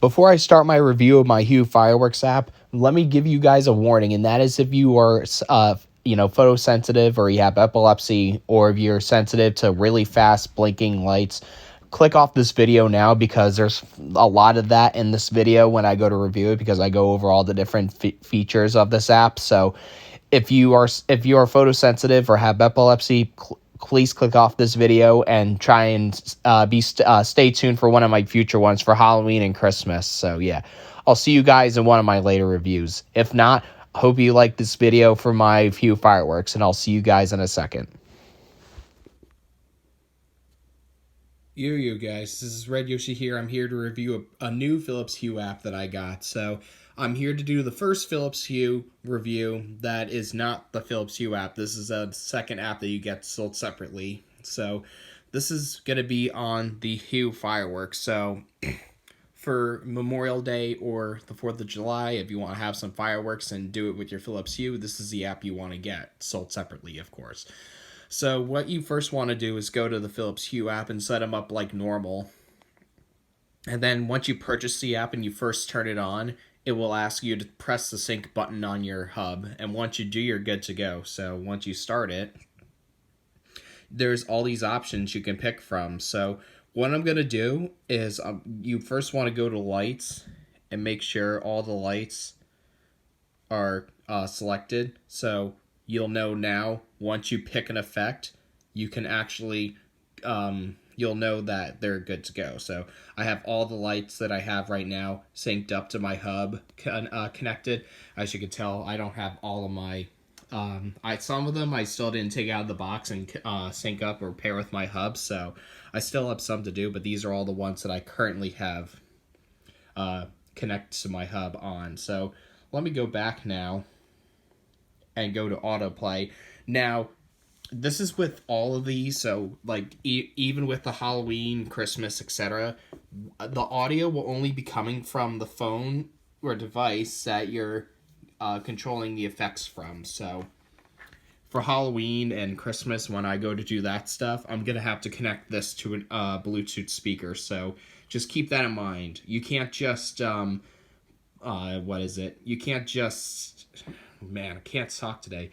Before I start my review of my Hue Fireworks app, let me give you guys a warning, and that is if you are, photosensitive, or you have epilepsy, or if you're sensitive to really fast blinking lights, click off this video now, because there's a lot of that in this video when I go to review it, because I go over all the different features of this app. So if you are photosensitive or have epilepsy, please click off this video and try and stay tuned for one of my future ones for Halloween and Christmas. So yeah, I'll see you guys in one of my later reviews. If not, hope you like this video for my Hue Fireworks, and I'll see you guys in a second. Yo guys, this is Red Yoshi here. I'm here to review a new Philips Hue app that I got. So I'm here to do the first Philips Hue review that is not the Philips Hue app. This is a second app that you get sold separately. So this is going to be on the Hue Fireworks. So for Memorial Day or the 4th of July, if you want to have some fireworks and do it with your Philips Hue, this is the app you want to get, sold separately, of course. So what you first want to do is go to the Philips Hue app and set them up like normal. And then once you purchase the app and you first turn it on, it will ask you to press the sync button on your hub. And once you do, you're good to go. So once you start it, there's all these options you can pick from. So what I'm going to do is you first want to go to lights and make sure all the lights are selected. So you'll know now, once you pick an effect, you can actually, you'll know that they're good to go. So I have all the lights that I have right now synced up to my hub connected. As you can tell, I don't have all of my, some of them I still didn't take out of the box and sync up or pair with my hub. So I still have some to do, but these are all the ones that I currently have connected to my hub on. So let me go back now and go to autoplay. Now, this is with all of these, so like even with the Halloween, Christmas, etc., the audio will only be coming from the phone or device that you're controlling the effects from. So for Halloween and Christmas, when I go to do that stuff, I'm going to have to connect this to a Bluetooth speaker. So just keep that in mind. You can't just, You can't just... Man, I can't talk today.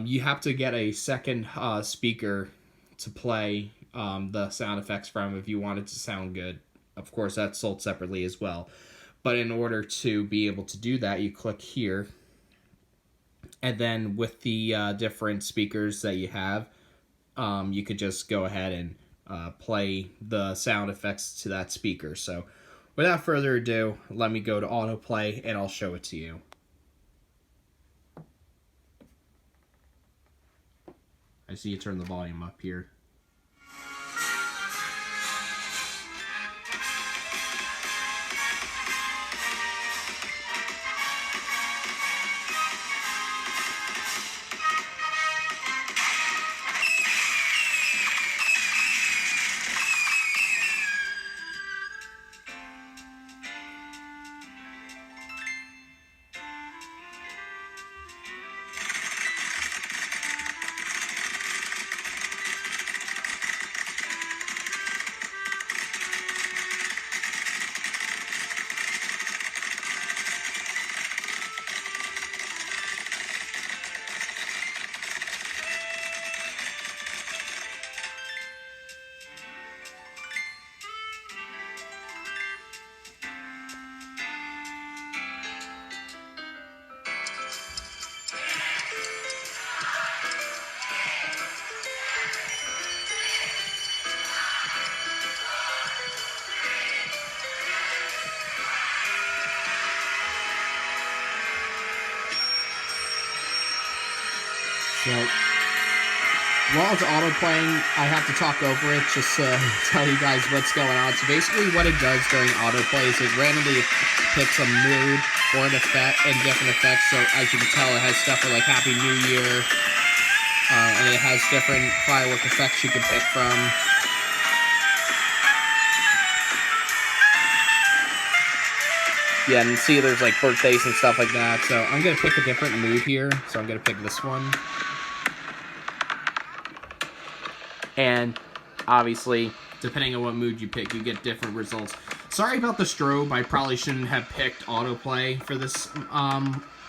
You have to get a second speaker to play the sound effects from if you want it to sound good. Of course, that's sold separately as well. But in order to be able to do that, you click here. And then with the different speakers that you have, you could just go ahead and play the sound effects to that speaker. So without further ado, let me go to autoplay and I'll show it to you. I see you turn the volume up here. So while it's auto-playing, I have to talk over it just to tell you guys what's going on. So basically what it does during autoplay is it randomly picks a mood or an effect and different effects. So as you can tell, it has stuff for like Happy New Year, and it has different firework effects you can pick from. Yeah, and see there's like birthdays and stuff like that. So I'm going to pick a different mood here. So I'm going to pick this one. And obviously depending on what mood you pick, you get different results. Sorry about the strobe. I probably shouldn't have picked autoplay for this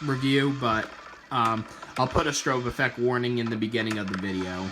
review, but I'll put a strobe effect warning in the beginning of the video.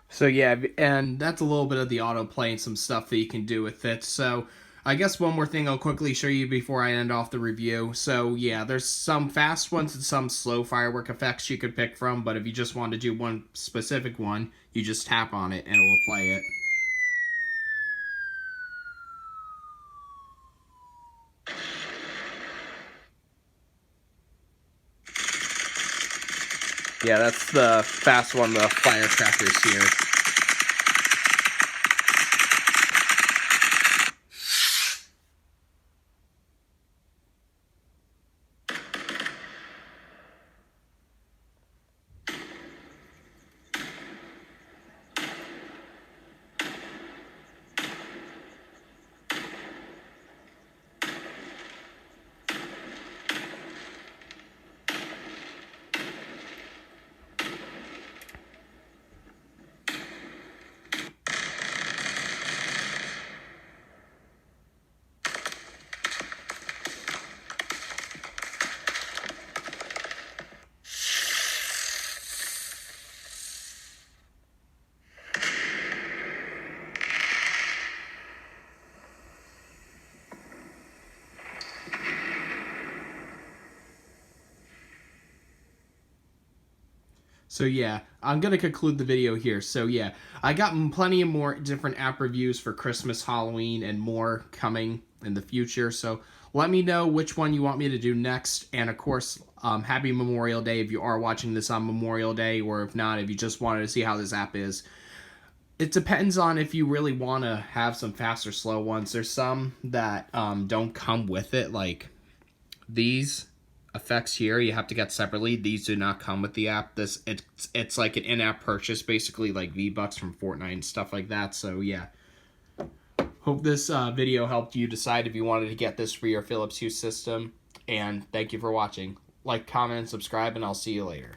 So yeah, and that's a little bit of the autoplay and some stuff that you can do with it. So I guess one more thing I'll quickly show you before I end off the review. So yeah, there's some fast ones and some slow firework effects you could pick from, but if you just want to do one specific one, you just tap on it and it will play it. Yeah, that's the fast one, the firecrackers here. So yeah, I'm going to conclude the video here. So yeah, I got plenty of more different app reviews for Christmas, Halloween, and more coming in the future. So Let me know which one you want me to do next. And of course, happy Memorial Day if you are watching this on Memorial Day, or if not, if you just wanted to see how this app is. It depends on if you really want to have some fast or slow ones. There's some that don't come with it, like these effects here you have to get separately. These do not come with the app. It's like an in-app purchase, basically, like V-Bucks from Fortnite and stuff like that. So yeah, hope this video helped you decide if you wanted to get this for your Philips Hue system. And thank you for watching. Like, comment, and subscribe, and I'll see you later.